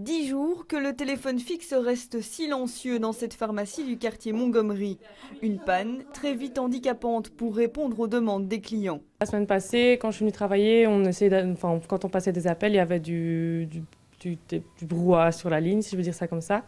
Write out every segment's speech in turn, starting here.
10 jours que le téléphone fixe reste silencieux dans cette pharmacie du quartier Montgomery. Une panne très vite handicapante pour répondre aux demandes des clients. La semaine passée, quand je suis venue travailler, quand on passait des appels, il y avait du brouhaha sur la ligne, si je veux dire ça comme ça.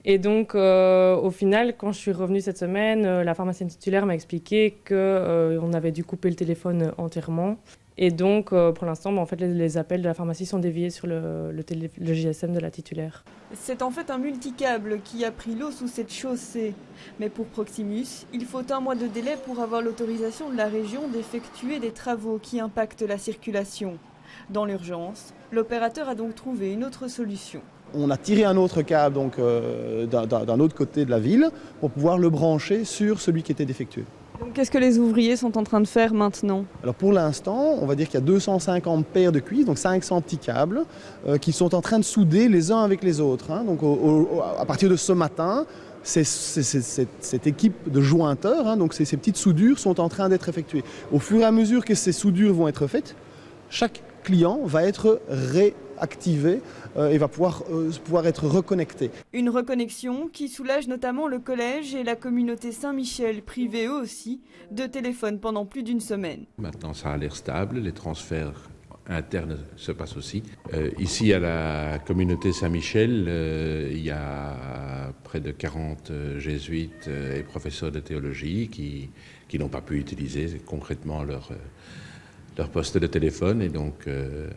Et donc, au final, quand je suis revenue cette semaine, la pharmacienne titulaire m'a expliqué qu'on avait dû couper le téléphone entièrement. Et donc, pour l'instant, en fait, les appels de la pharmacie sont déviés sur le GSM de la titulaire. C'est en fait un multicable qui a pris l'eau sous cette chaussée. Mais pour Proximus, il faut 1 mois de délai pour avoir l'autorisation de la région d'effectuer des travaux qui impactent la circulation. Dans l'urgence, l'opérateur a donc trouvé une autre solution. On a tiré un autre câble d'un autre côté de la ville pour pouvoir le brancher sur celui qui était défectueux. Qu'est-ce que les ouvriers sont en train de faire maintenant? Alors pour l'instant, on va dire qu'il y a 250 paires de cuisses, donc 500 petits câbles, qui sont en train de souder les uns avec les autres. Donc à partir de ce matin, cette équipe de jointeurs, donc ces petites soudures sont en train d'être effectuées. Au fur et à mesure que ces soudures vont être faites, chaque client va être réactivé et va pouvoir être reconnecté. Une reconnexion qui soulage notamment le collège et la communauté Saint-Michel, privés eux aussi de téléphone pendant plus d'1 semaine. Maintenant, ça a l'air stable, les transferts internes se passent aussi. Ici, à la communauté Saint-Michel, il y a près de 40 jésuites et professeurs de théologie qui n'ont pas pu utiliser concrètement leur poste de téléphone et donc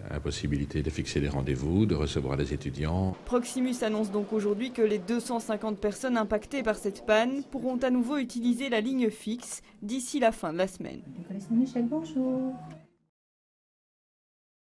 impossibilité de fixer des rendez-vous, de recevoir les étudiants. Proximus annonce donc aujourd'hui que les 250 personnes impactées par cette panne pourront à nouveau utiliser la ligne fixe d'ici la fin de la semaine. Michel, bonjour.